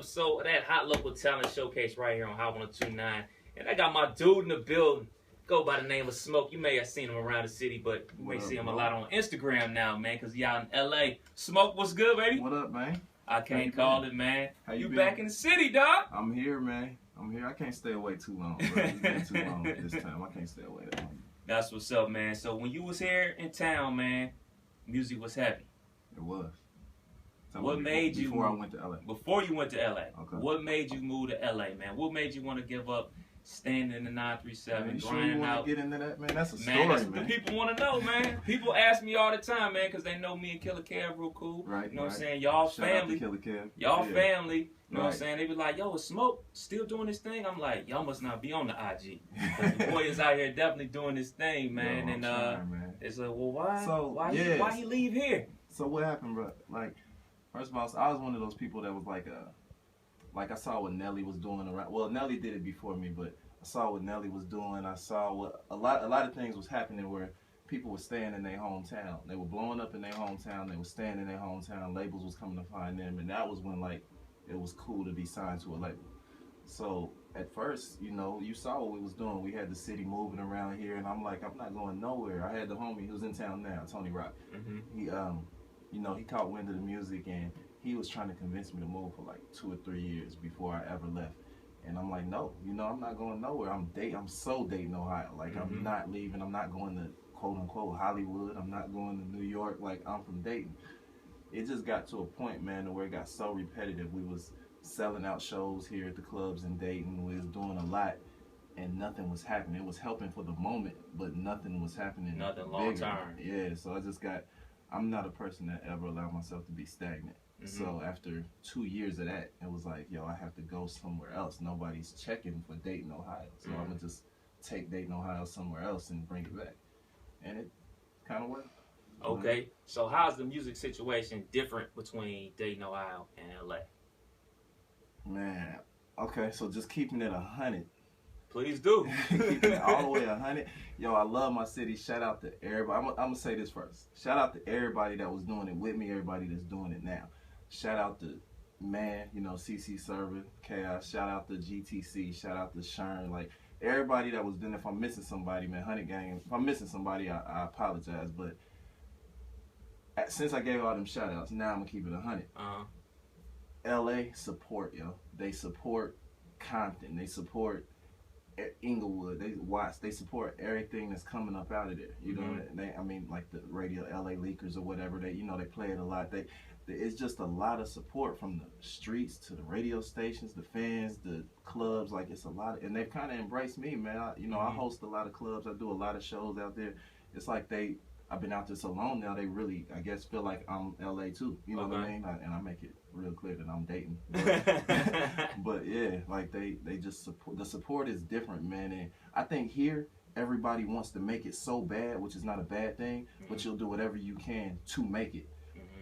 So that hot local talent showcase right here on Hot 102.9, and I got my dude in the building. Go by the name of Smoke. You may have seen him around the city, but you may see him a lot on Instagram now, man, because he out in L.A. Smoke, what's good, baby? What up, man? I can't call it, man. How you back in the city, dog? I'm here, man. I'm here. I can't stay away too long, bro. It's been too long this time. I can't stay away that long. That's what's up, man. So when you was here in town, man, music was heavy. It was. What made you before I went to LA? Before you went to LA. Okay. What made you move to LA, man? What made you want to give up standing in the 937, man, you grinding sure you out? Get into that, man. That's a story, man. That's man. what the people want to know, man. People ask me all the time, man, because they know me and Killer Kev real cool. Right. You know what I'm saying? Y'all Shout family. Out to Killer Kev. Y'all yeah. family. You know what I'm saying? They be like, yo, is Smoke still doing this thing? I'm like, y'all must not be on the IG. Because the boy is out here definitely doing this thing, man. Yo, and trying, man. It's like, well, why? So, why he leave here? So what happened, bro? Like, first of all, I was one of those people that was like I saw what Nelly was doing around. Well, Nelly did it before me, but I saw what Nelly was doing. I saw what a lot of things was happening where people were staying in their hometown. They were blowing up in their hometown. They were staying in their hometown. Labels was coming to find them, and that was when like it was cool to be signed to a label. So at first, you know, you saw what we was doing. We had the city moving around here, and I'm like, I'm not going nowhere. I had the homie who's in town now, Tony Rock. Mm-hmm. He you know, he caught wind of the music, and he was trying to convince me to move for like 2 or 3 years before I ever left. And I'm like, no, you know, I'm not going nowhere. I'm so Dayton, Ohio. Like, Mm-hmm. I'm not leaving. I'm not going to quote unquote Hollywood. I'm not going to New York. Like, I'm from Dayton. It just got to a point, man, where it got so repetitive. We was selling out shows here at the clubs in Dayton. We was doing a lot, and nothing was happening. It was helping for the moment, but nothing was happening. Nothing long term. Yeah, so I'm not a person that ever allowed myself to be stagnant. Mm-hmm. So after 2 years of that, it was like, yo, I have to go somewhere else. Nobody's checking for Dayton, Ohio. So I'm going to just take Dayton, Ohio somewhere else and bring it back. And it kind of worked. Okay, so how's the music situation different between Dayton, Ohio and LA? Man, okay, so just keeping it 100. Please do. Keeping it all the way 100. Yo, I love my city. Shout out to everybody. I'm going to say this first. Shout out to everybody that was doing it with me, everybody that's doing it now. Shout out to, man, you know, CC Server, Chaos. Shout out to GTC. Shout out to Shern. Like, everybody that was doing it. If I'm missing somebody, man, 100 Gang. If I'm missing somebody, I apologize. But since I gave all them shout outs, now I'm going to keep it 100. LA support, yo. They support Compton. They support Inglewood. They support everything that's coming up out of there. You know, I mean, like the radio LA Leakers or whatever. They play it a lot. It's just a lot of support from the streets to the radio stations, the fans, the clubs. Like, it's a lot, and they've kind of embraced me, man. I host a lot of clubs. I do a lot of shows out there. It's like I've been out there so long now. They really, I guess, feel like I'm LA too. You know what I mean? And I make it real clear that I'm Dayton. But yeah, like they just support. The support is different, man. And I think here everybody wants to make it so bad, which is not a bad thing. But you'll do whatever you can to make it.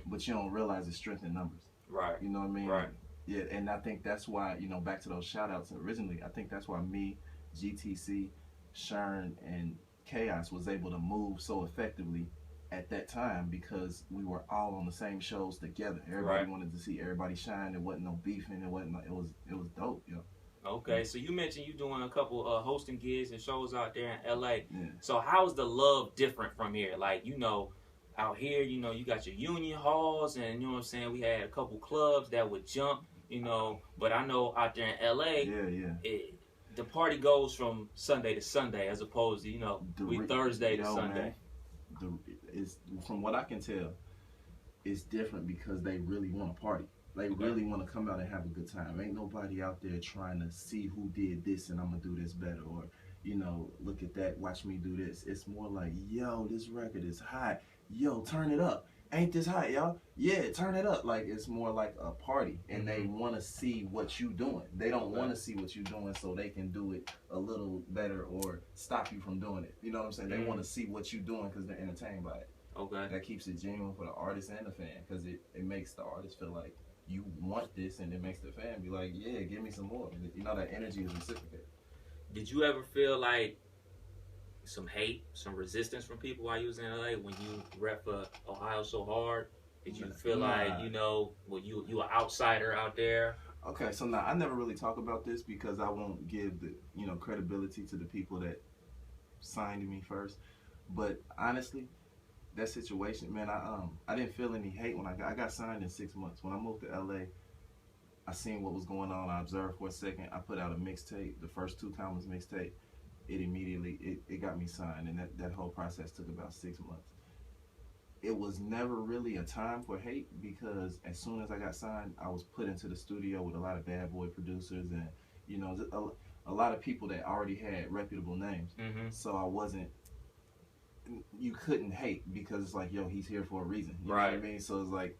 But you don't realize it's strength in numbers. Right. You know what I mean? Right. Yeah, and I think that's why, you know, back to those shout outs originally, I think that's why me, GTC, Shern, and Chaos was able to move so effectively at that time, because we were all on the same shows together. Everybody wanted to see everybody shine. There wasn't no beefing. It was dope, yo. Okay, so you mentioned you doing a couple hosting gigs and shows out there in LA. Yeah. So how's the love different from here? Like, you know, out here, you know, you got your union halls, and you know what I'm saying, we had a couple clubs that would jump, you know, but I know out there in LA, the party goes from Sunday to Sunday as opposed to, you know, Thursday to Sunday. Man, from what I can tell, it's different because they really want to party. They really want to come out and have a good time. Ain't nobody out there trying to see who did this and I'm going to do this better, or, you know, look at that, watch me do this. It's more like, yo, this record is hot. Yo, turn it up. Ain't this hot, y'all? Yeah, turn it up. Like, it's more like a party, and they want to see what you doing. They don't want to see what you doing so they can do it a little better or stop you from doing it. You know what I'm saying? They want to see what you doing because they're entertained by it. Okay. That keeps it genuine for the artist and the fan, because it makes the artist feel like you want this, and it makes the fan be like, yeah, give me some more. You know, that energy is reciprocated. Did you ever feel like some hate, some resistance from people while you was in LA when you rep Ohio so hard? Did you feel like, you know, well, you an outsider out there? Okay, so now I never really talk about this because I won't give the credibility to the people that signed me first. But honestly, that situation, man, I didn't feel any hate when I got signed in 6 months. When I moved to LA, I seen what was going on. I observed for a second. I put out a mixtape, the first 2 Commas mixtape. It immediately it got me signed, and that whole process took about 6 months. It was never really a time for hate because as soon as I got signed, I was put into the studio with a lot of bad boy producers and a lot of people that already had reputable names. So I wasn't. You couldn't hate because it's like, yo, he's here for a reason. You know what I mean? So it's like,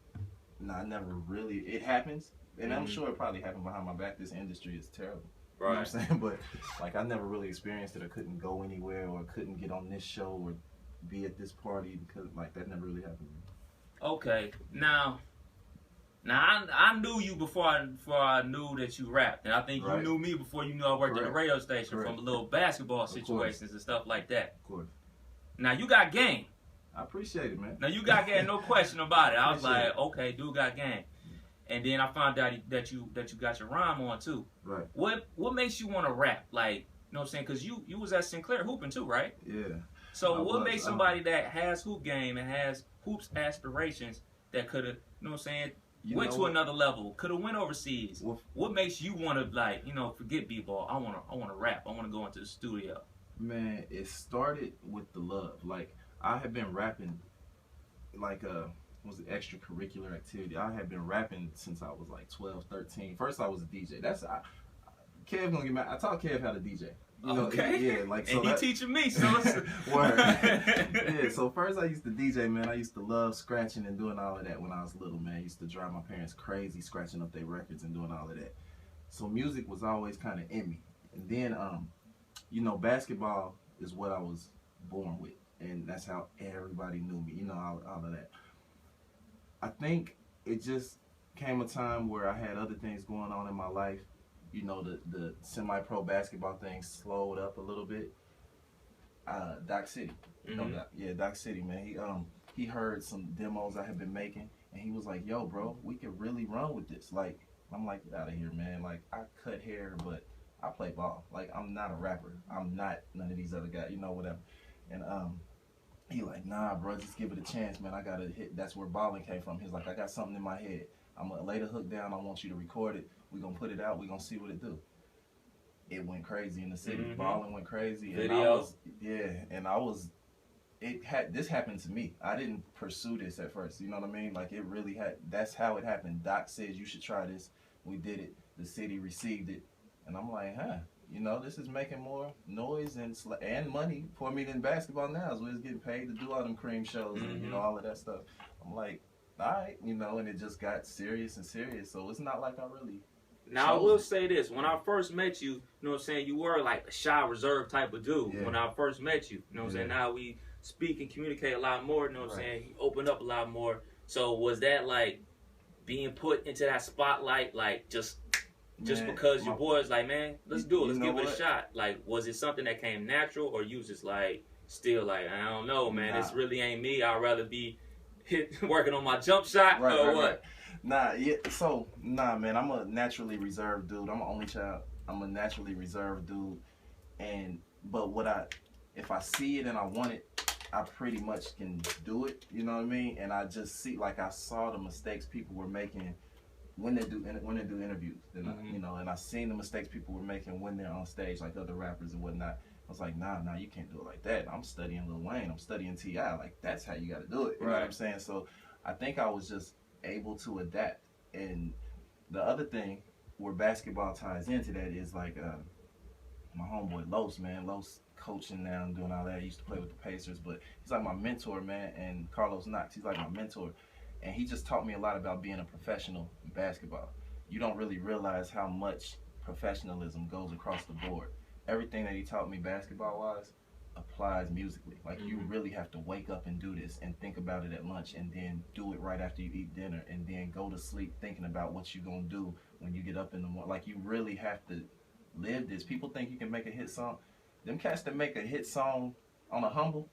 nah, I never really. It happens, and I'm sure it probably happened behind my back. This industry is terrible. You know what I'm saying? But like, I never really experienced it. I couldn't go anywhere or couldn't get on this show or be at this party because like that never really happened to me. Okay, now I knew you before I knew that you rapped, and I think you knew me before you knew I worked at the radio station from little basketball situations and stuff like that. Of course. Now you got game. I appreciate it, man. Now you got game, no question about it. I was like, okay, dude got game. And then I found out that you got your rhyme on too. Right. What makes you want to rap? Like, you know what I'm saying? Because you was at Sinclair hooping too, right? Yeah. So what makes somebody that has hoop game and has hoops aspirations that could have, you know what I'm saying, went to another level, could have went overseas? What makes you want to, like, forget b-ball? I want to rap. I want to go into the studio. Man, it started with the love. Like, I had been rapping, like, was an extracurricular activity. I had been rapping since I was like 12, 13. First, I was a DJ. Kev gonna get mad. I taught Kev how to DJ. Okay. Yeah, like, so and he teaching me, so word. Yeah, so first I used to DJ, man. I used to love scratching and doing all of that when I was little, man. I used to drive my parents crazy scratching up their records and doing all of that. So music was always kind of in me. And then, basketball is what I was born with. And that's how everybody knew me, all of that. I think it just came a time where I had other things going on in my life. The semi-pro basketball thing slowed up a little bit. Doc City, Doc City, man. He heard some demos I had been making, and he was like, "Yo, bro, we could really run with this." Like, I'm like, "Get out of here, man!" Like, I cut hair, but I play ball. Like, I'm not a rapper. I'm not none of these other guys, whatever. And he like, "Nah, bro, just give it a chance, man. I gotta hit." That's where balling came from. He's like, "I got something in my head. I'm gonna lay the hook down. I want you to record it. We're gonna put it out. We're gonna see what it do." It went crazy in the city. Balling went crazy. Videos. This happened to me. I didn't pursue this at first. You know what I mean? Like, it really that's how it happened. Doc said, "You should try this." We did it. The city received it. And I'm like, this is making more noise and money for me than basketball now. So it's getting paid to do all them cream shows and, all of that stuff. I'm like, all right, and it just got serious and serious. So it's not like I really. Now, I will say this. When I first met you, you know what I'm saying, you were like a shy, reserved type of dude when I first met you. You know what I'm saying? Now we speak and communicate a lot more, you know what I'm saying? You open up a lot more. So was that like being put into that spotlight, like just because your boys like, man, let's do it. Let's give it a shot. Like, was it something that came natural, or you was just like, still like, I don't know, man, this really ain't me. I'd rather be working on my jump shot or what? Nah, man, I'm a naturally reserved dude. I'm an only child. I'm a naturally reserved dude. But if I see it and I want it, I pretty much can do it. You know what I mean? And I just see, like, I saw the mistakes people were making when they do interviews, and I seen the mistakes people were making when they're on stage, like other rappers and whatnot. I was like, nah, you can't do it like that. I'm studying Lil Wayne. I'm studying T.I. Like, that's how you got to do it. You know what I'm saying? So I think I was just able to adapt. And the other thing where basketball ties into that is like my homeboy Los, man. Los coaching now and doing all that. He used to play with the Pacers, but he's like my mentor, man. And Carlos Knox, he's like my mentor. And he just taught me a lot about being a professional in basketball. You don't really realize how much professionalism goes across the board. Everything that he taught me basketball-wise applies musically. Like, you really have to wake up and do this and think about it at lunch and then do it right after you eat dinner and then go to sleep thinking about what you're going to do when you get up in the morning. Like, you really have to live this. People think you can make a hit song. Them cats that make a hit song on a humble,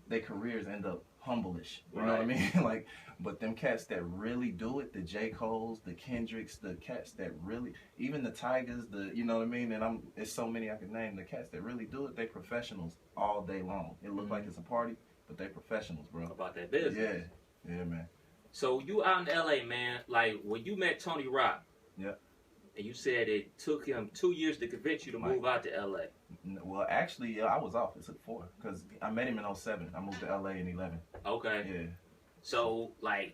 their careers end up humble-ish. You know what I mean? Like, but them cats that really do it, the J. Coles, the Kendricks, the cats that really, even the Tigers, you know what I mean? And it's so many I can name. The cats that really do it, they professionals all day long. It look like it's a party, but they professionals, bro. About that business. Yeah, man. So you out in LA, man, like when you met Tony Rock, and you said it took him 2 years to convince you to move out to LA. Well, actually, I was off. It took 4 because I met him in 07. I moved to LA in 11. Okay. Yeah. So, like,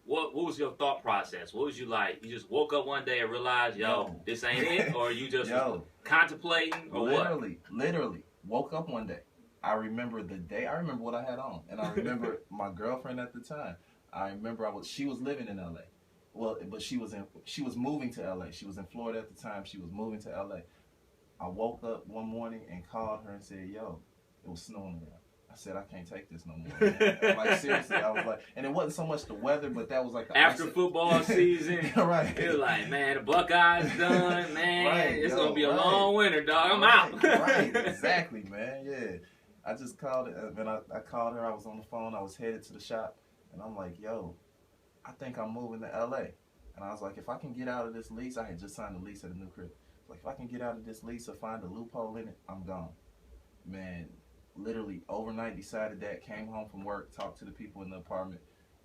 what was your thought process? What was you like? You just woke up one day and realized, yo, this ain't it? Or you just contemplating? Or literally woke up one day. I remember the day. I remember what I had on. And I remember my girlfriend at the time. I remember she was living in LA. Well, but she was moving to LA. She was in Florida at the time. She was moving to LA. I woke up one morning and called her and said, yo, it was snowing around. I said, I can't take this no more, man. Like, seriously, I was like, and it wasn't so much the weather, but that was like the after football season. Right. It was like, man, the Buckeyes done, man. It's going to be a long winter, dog. I'm out. Right, exactly, man. Yeah. I just called it. When I called her, I was on the phone. I was headed to the shop, and I'm like, yo, I think I'm moving to LA. And I was like, if I can get out of this lease, I had just signed a lease at a new crib. Like, if I can get out of this lease or find a loophole in it, I'm gone. Man, literally overnight decided that, came home from work, talked to the people in the apartment.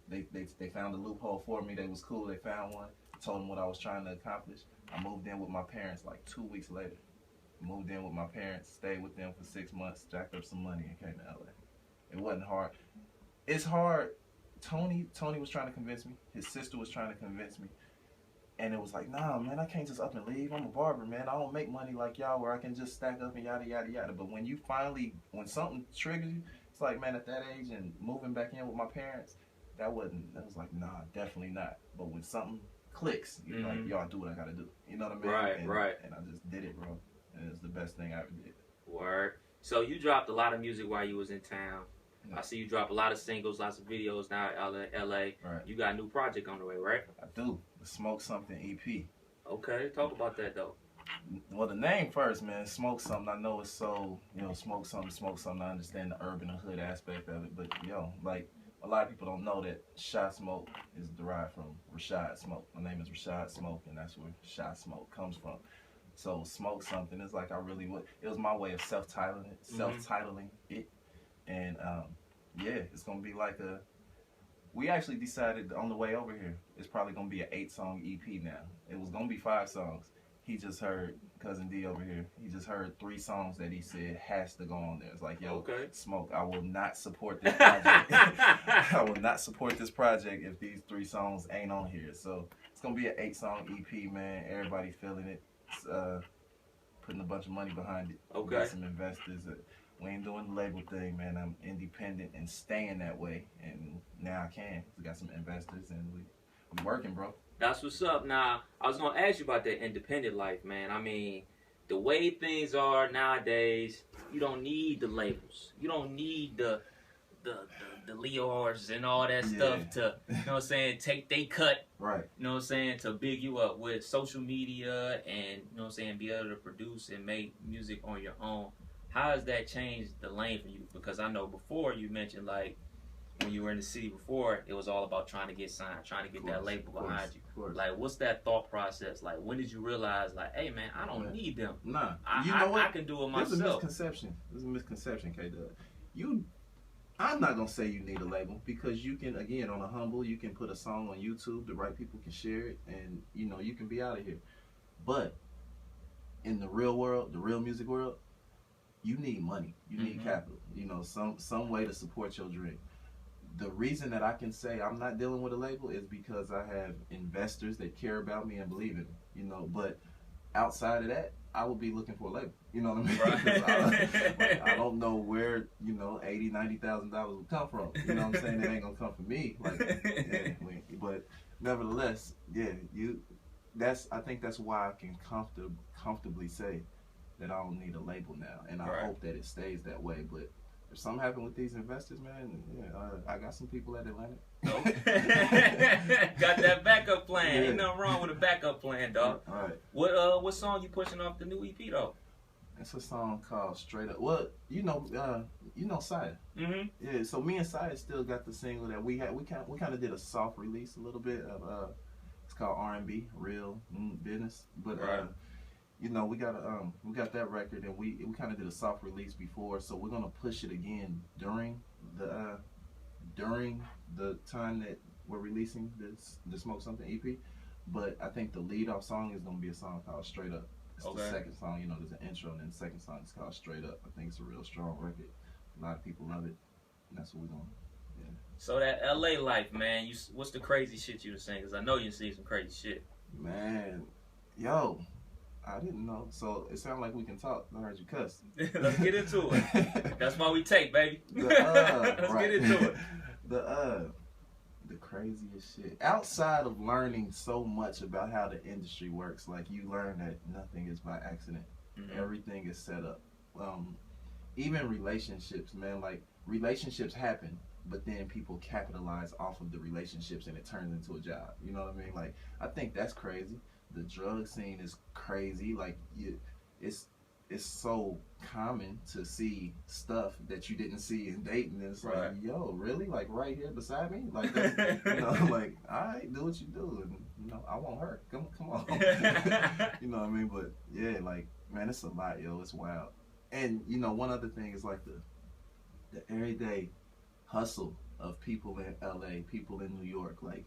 They found a loophole for me. They was cool. They found one. Told them what I was trying to accomplish. I moved in with my parents like 2 weeks later. Moved in with my parents, stayed with them for 6 months, jacked up some money, and came to LA. It wasn't hard. It's hard. Tony was trying to convince me. His sister was trying to convince me. And it was like, nah, man, I can't just up and leave. I'm a barber, man. I don't make money like y'all where I can just stack up and yada, yada, yada. But when when something triggers you, it's like, man, at that age and moving back in with my parents, that was like, nah, definitely not. But when something clicks, you're like, yo, I do what I got to do. You know what I mean? Right. And I just did it, bro. And it's the best thing I ever did. Word. So you dropped a lot of music while you was in town. I see you drop a lot of singles, lots of videos now at LA. Right. You got a new project on the way, right? I do. The Smoke Something EP. Okay, talk about that though. Well, the name first, man. Smoke Something. I know it's so, smoke something. I understand the urban and hood aspect of it, but like a lot of people don't know that SHA SMOAK is derived from Rashad Smoke. My name is Rashad Smoke, and that's where SHA SMOAK comes from. So Smoke Something is like it was my way of self-titling it. And it's gonna be like we actually decided on the way over here, it's probably gonna be an 8-song EP now. It was gonna be 5 songs. He just heard, Cousin D over here, he just heard 3 songs that he said has to go on there. It's like, yo, Smoke, I will not support this project. I will not support this project if these 3 songs ain't on here. So it's gonna be an 8-song EP, man. Everybody feeling it. It's, putting a bunch of money behind it. Okay. Got some investors. We ain't doing the label thing, man. I'm independent and staying that way. And now I can. We got some investors and we working, bro. That's what's up. Now, I was going to ask you about that independent life, man. I mean, the way things are nowadays, you don't need the labels. You don't need the Leors and all that stuff to, you know what I'm saying, take they cut. Right. You know what I'm saying, to big you up with social media and, you know what I'm saying, be able to produce and make music on your own. How has that changed the lane for you? Because I know before you mentioned, like, when you were in the city before, it was all about trying to get signed, trying to get that label behind you. Like, what's that thought process? Like, when did you realize, like, hey, man, I don't need them. Nah. I can do it myself. There's a misconception, K.DUB. I'm not going to say you need a label because you can, again, on a humble, you can put a song on YouTube, the right people can share it, and, you can be out of here. But in the real world, the real music world, you need money. You need capital. Some way to support your dream. The reason that I can say I'm not dealing with a label is because I have investors that care about me and believe in me. But outside of that, I would be looking for a label. You know what I mean? Right. I don't know where $80,000, $90,000 would come from. You know what I'm saying? It ain't gonna come from me. But nevertheless, I think that's why I can comfortably say that I don't need a label now, and I hope that it stays that way. But if something happened with these investors, man, I got some people at Atlanta. Got that backup plan. Ain't nothing wrong with a backup plan, dog. All right. What song you pushing off the new EP though? It's a song called Straight Up. Well, you know Saya. Mm-hmm. Yeah, so me and Saya still got the single that we had. We kind of did a soft release a little bit of it's called R&B, Real Business. But right. You know, we got that record, and we kind of did a soft release before, so we're gonna push it again during the time that we're releasing the Smoke Something EP. But I think the lead off song is gonna be a song called Straight Up. It's the second song, you know, there's an intro, and then the second song is called Straight Up. I think it's a real strong record. A lot of people love it, and that's what we're doing. Yeah. So that LA life, man, what's the crazy shit you were saying? Because I know you seen some crazy shit. Man, yo, I didn't know. So it sounded like we can talk. I heard you cuss. Let's get into it. That's why we take, baby. Let's get into it. The craziest shit. Outside of learning so much about how the industry works, like you learn that nothing is by accident. Mm-hmm. Everything is set up. Even relationships, man. Like relationships happen, but then people capitalize off of the relationships, and it turns into a job. You know what I mean? Like I think that's crazy. The drug scene is crazy. Like it's so common to see stuff that you didn't see in Dayton. And it's like, yo, really? Like right here beside me? Like that's, you know, like all right, do what you do, and you know, I want her. Come on. You know what I mean? But yeah, like man, it's a lot, yo. It's wild. And you know, one other thing is like the everyday hustle of people in LA, people in New York. Like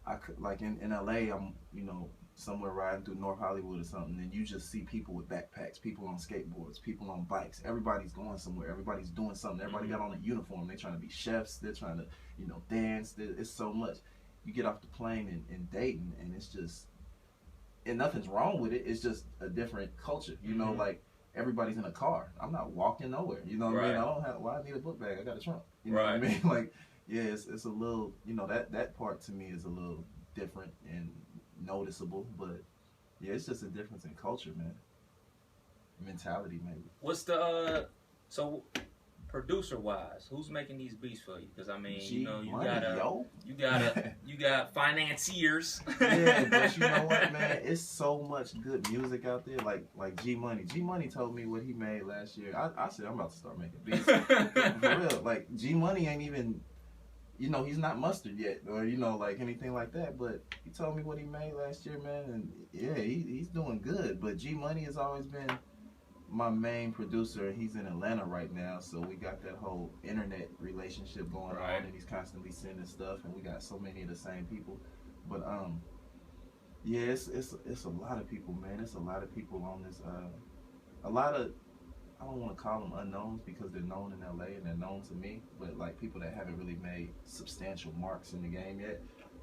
I could, like in LA, I'm, you know, somewhere riding through North Hollywood or something, and you just see people with backpacks, people on skateboards, people on bikes. Everybody's going somewhere. Everybody's doing something. Everybody got on a uniform. They're trying to be chefs. They're trying to, you know, dance. It's so much. You get off the plane in Dayton, and it's just, and nothing's wrong with it. It's just a different culture. You know, like everybody's in a car. I'm not walking nowhere. You know what I mean? I don't have. Why I need a book bag? I got a trunk. You know what I mean? Like, yeah, it's a little. You know, that part to me is a little different and noticeable, but yeah, it's just a difference in culture, man. Mentality, maybe. What's the so producer wise, who's making these beats for you? Because I mean, you know, you got financiers. Yeah, but you know what, man? It's so much good music out there. Like G Money. G Money told me what he made last year. I said I'm about to start making beats. For real, like G Money ain't even. You know, he's not mustard yet, or, you know, like anything like that, but he told me what he made last year, man, and yeah, he's doing good. But G Money has always been my main producer. He's in Atlanta right now, so we got that whole internet relationship going on, and he's constantly sending stuff, and we got so many of the same people. But yeah, it's a lot of people, man. It's a lot of people on this. A lot of, I don't want to call them unknowns because they're known in LA and they're known to me, but like people that haven't really made substantial marks in the game yet.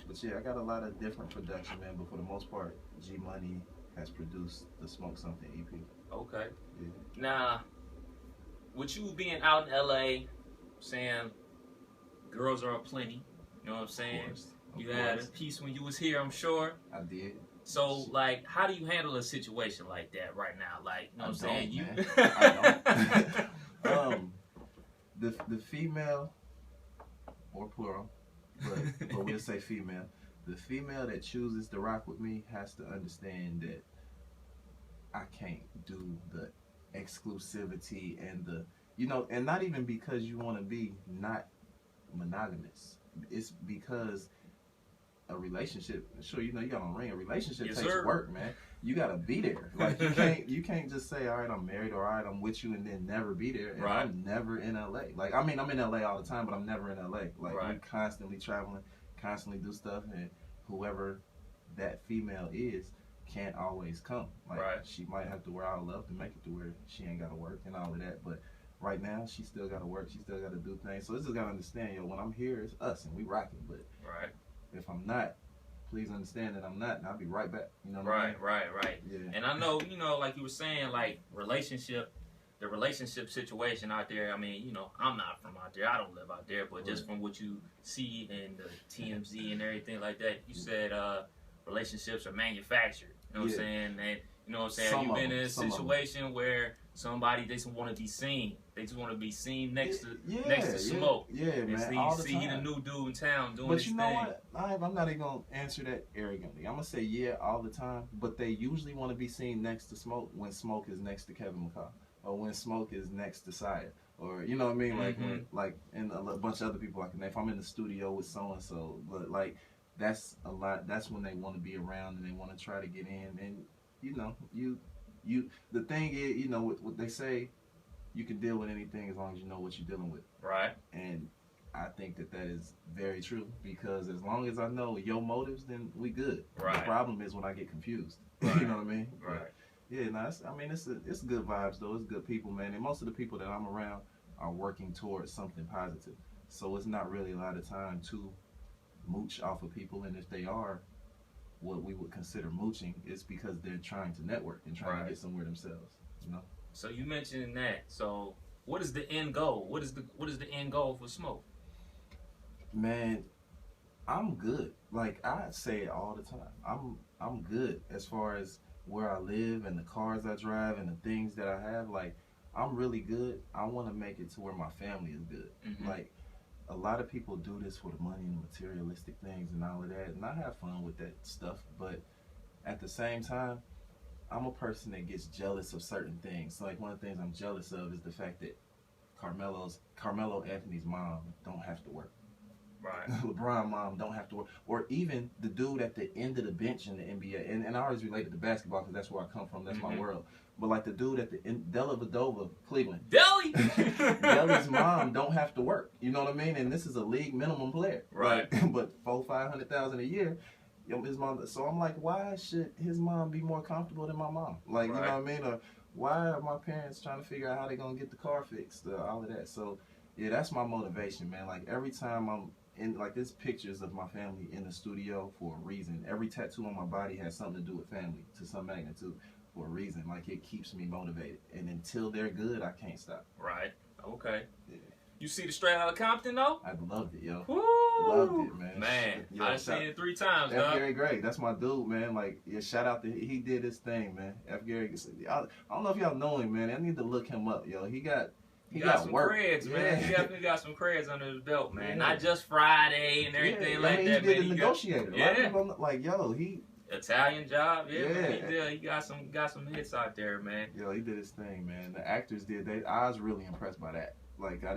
But yeah, I got a lot of different production, man, but for the most part, G Money has produced the Smoke Something EP. Okay. Yeah. Now, with you being out in LA, saying girls are aplenty, you know what I'm saying? You had a piece when you was here, I'm sure. I did. So, like, how do you handle a situation like that right now? Like, you know what I'm saying? I don't. The female, or plural, but we'll say female. The female that chooses to rock with me has to understand that I can't do the exclusivity and the, you know, and not even because you want to be not monogamous. It's because a relationship, sure, you know, you got on a ring. A relationship takes work, man. You gotta be there. Like you can't just say, all right, I'm married, or all right, I'm with you, and then never be there. And I'm never in LA. Like, I mean, I'm in LA all the time, but I'm never in LA. Like, I'm constantly traveling, constantly do stuff, and whoever that female is can't always come. Like, she might have to wear out love to make it to where she ain't gotta work and all of that. But right now, she still gotta work. She still gotta do things. So this just gotta understand, yo, when I'm here, it's us and we rocking. But if I'm not, please understand that I'm not, and I'll be right back. You know what I mean? Right. Yeah. And I know, you know, like you were saying, like the relationship situation out there. I mean, you know, I'm not from out there. I don't live out there, but just from what you see in the TMZ and everything like that, you said relationships are manufactured. You know what I'm saying? And You know what I'm saying? Have you been in a situation where somebody just want to be seen? They just want to be seen next to Smoke. Yeah, man. All the time. He the new dude in town doing but his you know thing. What? I'm not even gonna answer that arrogantly. I'm gonna say yeah all the time, but they usually want to be seen next to Smoke when Smoke is next to Kevin McCall, or when Smoke is next to Sire, or you know what I mean? Like when, like and a bunch of other people I can name. If I'm in the studio with so and so, but like that's a lot. That's when they want to be around and they want to try to get in. And you know, you the thing is, you know what they say, you can deal with anything as long as you know what you're dealing with. Right. And I think that is very true, because as long as I know your motives, then we good. Right. The problem is when I get confused. Right. You know what I mean? Right. Yeah, no, it's good vibes though. It's good people, man. And most of the people that I'm around are working towards something positive. So it's not really a lot of time to mooch off of people, and if they are what we would consider mooching, it's because they're trying to network and trying to get somewhere themselves, you know. So you mentioned that. So what is the end goal? What is the end goal for Smoke? Man, I'm good. Like I say it all the time. I'm good as far as where I live and the cars I drive and the things that I have. Like I'm really good. I want to make it to where my family is good. Like a lot of people do this for the money and the materialistic things and all of that, and I have fun with that stuff, but at the same time, I'm a person that gets jealous of certain things. Like one of the things I'm jealous of is the fact that Carmelo Anthony's mom don't have to work. Right. LeBron's mom don't have to work. Or even the dude at the end of the bench in the NBA, and I always related to basketball because that's where I come from, that's my world. But like the dude at the Della Vadova, Cleveland. Deli's mom don't have to work. You know what I mean? And this is a league minimum player. Right. Like, but $400,000-500,000 a year. His mom. So I'm like, why should his mom be more comfortable than my mom? Like, you know what I mean? Or why are my parents trying to figure out how they're gonna get the car fixed? All of that. So yeah, that's my motivation, man. Like every time I'm in, like there's pictures of my family in the studio for a reason. Every tattoo on my body has something to do with family to some magnitude. For a reason, like it keeps me motivated, and until they're good, I can't stop. Right. Okay. Yeah. You see the Straight Outta Compton though? I loved it, yo. Woo! Loved it, man. Man, yo, I've seen it 3 times. F. Gary Gray, that's my dude, man. Like, yeah, shout out to he did his thing, man. F. Gary, I don't know if y'all know him, man. I need to look him up, yo. He got some work. creds, man. He definitely got some creds under his belt, man. Not just Friday and everything like that, he man. He did a negotiator. Yeah. A lot of people, like, yo, Italian Job, man, he got some hits out there, man. Yo, he did his thing, man. The actors did. I was really impressed by that. Like I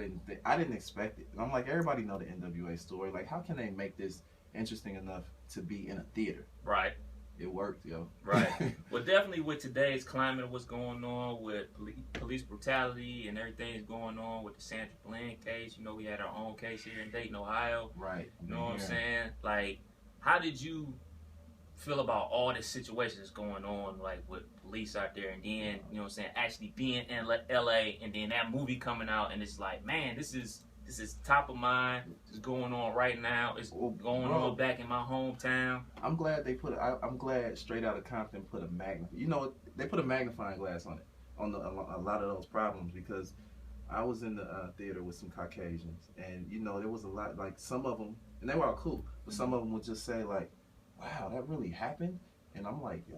didn't expect it. And I'm like, everybody know the NWA story. Like, how can they make this interesting enough to be in a theater? Right. It worked, yo. Right. Well, definitely with today's climate, what's going on with police brutality and everything that's going on with the Sandra Bland case. You know, we had our own case here in Dayton, Ohio. Right. You know what I'm saying? Like, how did you feel about all this situation that's going on, like with police out there, and then, you know what I'm saying, actually being in LA, and then that movie coming out, and it's like, man, this is top of mind. It's going on right now. It's going on back in my hometown. I'm glad they I'm glad Straight Outta Compton put they put a magnifying glass on it, on a lot of those problems, because I was in the theater with some Caucasians, and you know, there was a lot, like some of them, and they were all cool, but some of them would just say like, wow, that really happened? And I'm like, yo,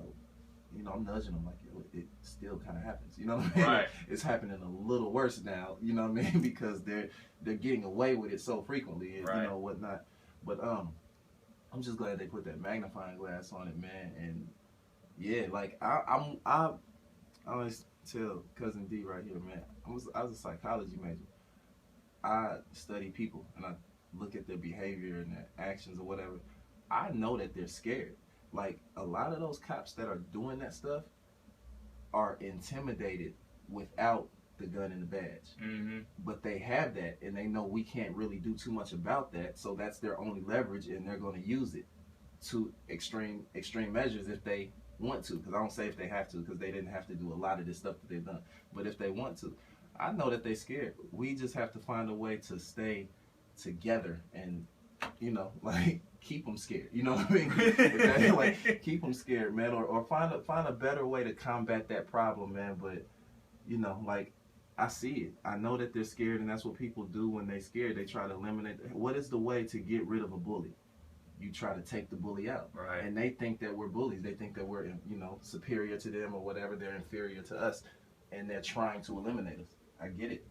you know, I'm nudging them like, yo, it still kind of happens. You know what I mean? Right. It's happening a little worse now, you know what I mean? Because they're getting away with it so frequently and, you know, whatnot. But I'm just glad they put that magnifying glass on it, man. And yeah, like I always tell Cousin D right here, man, I was a psychology major. I study people and I look at their behavior and their actions or whatever. I know that they're scared. Like, a lot of those cops that are doing that stuff are intimidated without the gun and the badge. But they have that, and they know we can't really do too much about that, so that's their only leverage, and they're going to use it to extreme measures if they want to. Because I don't say if they have to, because they didn't have to do a lot of this stuff that they've done. But if they want to, I know that they're scared. We just have to find a way to stay together and, you know, like, keep them scared. You know what I mean? Like, keep them scared, man. Or find a better way to combat that problem, man. But, you know, like, I see it. I know that they're scared, and that's what people do when they're scared. They try to eliminate. What is the way to get rid of a bully? you try to take the bully out. Right. And they think that we're bullies. They think that we're, you know, superior to them or whatever. They're inferior to us, and they're trying to eliminate us. I get it.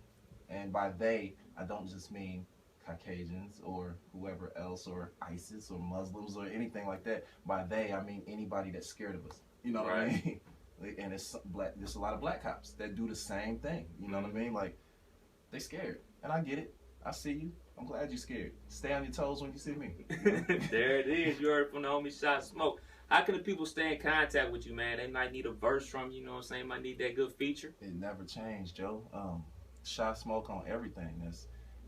And by they, I don't just mean Caucasians or whoever else or ISIS or Muslims or anything like that. By they, I mean anybody that's scared of us. You know what I mean? And there's a lot of black cops that do the same thing. You know what I mean? Like, they scared. And I get it. I see you. I'm glad you're scared. Stay on your toes when you see me. There it is. You heard from the homie SHA SMOAK. How can the people stay in contact with you, man? They might need a verse from you, you know what I'm saying? Might need that good feature. It never changed, Joe. SHA SMOAK on everything.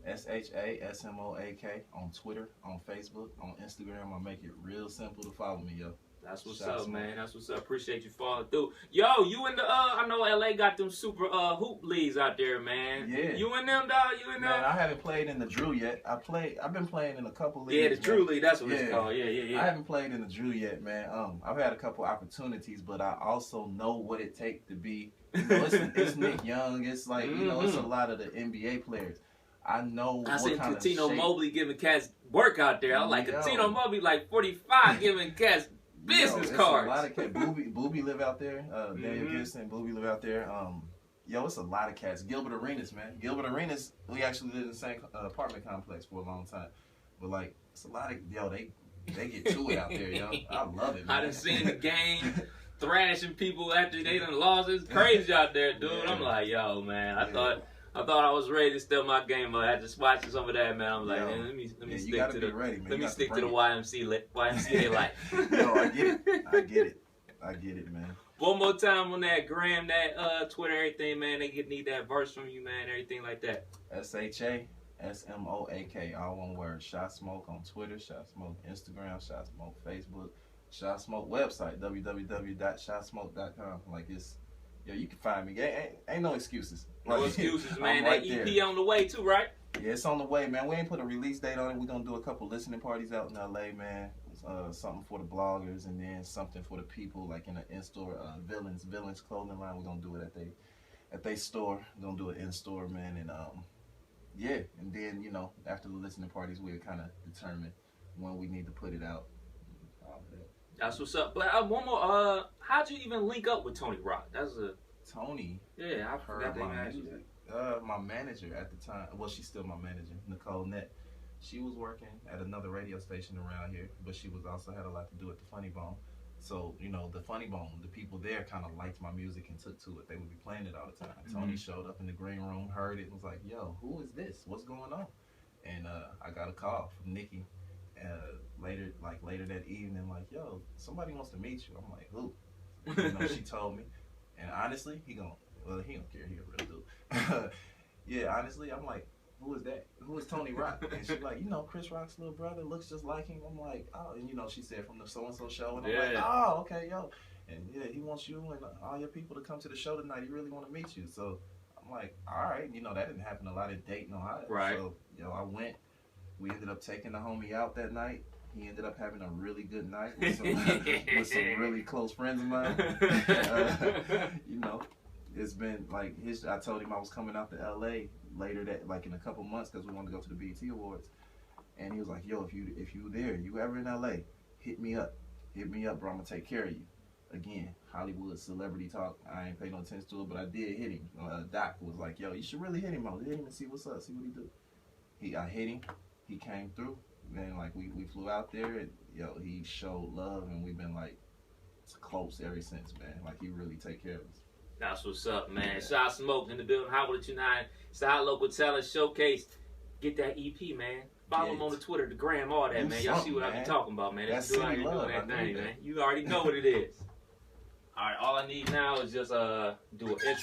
That's SHA SMOAK on Twitter, on Facebook, on Instagram. I make it real simple to follow me, yo. That's what's up, man. That's what's up. Appreciate you following through. Yo, you in the I know LA got them super hoop leagues out there, man. Yeah. You in them, dog? You in them? Man, I haven't played in the Drew yet. I've been playing in a couple leagues. Yeah, the Drew League. That's what it's called. Yeah. I haven't played in the Drew yet, man. I've had a couple opportunities, but I also know what it takes to be. You know, it's Nick Young. It's like you know, it's a lot of the NBA players. I know. I seen kind Katino of shape. Mobley giving cats work out there. I like Katino Mobley like 45 giving cats business cards. A lot of cats. Booby live out there. Daniel Gibson, Booby live out there. It's a lot of cats. Gilbert Arenas, man. Gilbert Arenas, we actually lived in the same apartment complex for a long time. But like, it's a lot of they get to it out there, yo. I love it, man. I done seen the game thrashing people after they done lost. It's crazy out there, dude. Yeah. I'm like, yo, man. I thought I was ready to step my game up. I had to watch some of that, man. I'm like, man, let me stick to the ready, man. Let me stick to the YMCA life. Yo, I get it, man. One more time on that gram, that Twitter, everything, man. They need that verse from you, man. Everything like that. SHA SMOAK, all one word. SHA SMOAK on Twitter, SHA SMOAK Instagram, SHA SMOAK Facebook, SHA SMOAK website, www.shasmoak.com. Like it's, you can find me. Ain't no excuses. No excuses, man. That EP on the way too, right? Yeah, it's on the way, man. We ain't put a release date on it. We're gonna do a couple listening parties out in LA, man. Something for the bloggers and then something for the people, like in an in-store Villains clothing line. We're gonna do it at they store. We're gonna do it in store, man, and and then after the listening parties, we'll kind of determine when we need to put it out. That's what's up. But one more. How'd you even link up with Tony Rock? Tony. Yeah, I've heard my music. My manager at the time. Well, she's still my manager, Nicole Nett. She was working at another radio station around here, but she was also had a lot to do with the Funny Bone. So, the Funny Bone, the people there kind of liked my music and took to it. They would be playing it all the time. Tony showed up in the green room, heard it, and was like, yo, who is this? What's going on? And I got a call from Nikki later that evening, like, yo, somebody wants to meet you. I'm like, who? She told me. And honestly, he don't care. He a real dude. Yeah, honestly, I'm like, who is that? Who is Tony Rock? And she's like, Chris Rock's little brother looks just like him. I'm like, oh, and she said from the so-and-so show. And I'm like, oh, okay, yo. And yeah, he wants you and all your people to come to the show tonight. He really want to meet you. So I'm like, all right. That didn't happen a lot in Dayton, Ohio. Right. So, I went. We ended up taking the homie out that night. He ended up having a really good night with some really close friends of mine. It's been like I told him I was coming out to LA later in a couple months because we wanted to go to the BET Awards, and he was like, "Yo, if you there, you ever in LA, hit me up, bro. I'm gonna take care of you." Again, Hollywood celebrity talk. I ain't pay no attention to it, but I did hit him. Doc was like, "Yo, you should really hit him. Hit him and see what's up, see what he do." I hit him. He came through. Then we flew out there, and he showed love, and we've been close ever since, man. He really take care of us. That's what's up, man. SHA SMOAK in the building. Howard 29. It's the Hot Local Talent Showcase. Get that EP, man. Follow him on the Twitter, the gram, all that, man. Y'all see what I be talking about, man. That's doing that thing, man. You already know what it is. All right, all I need now is just do an intro.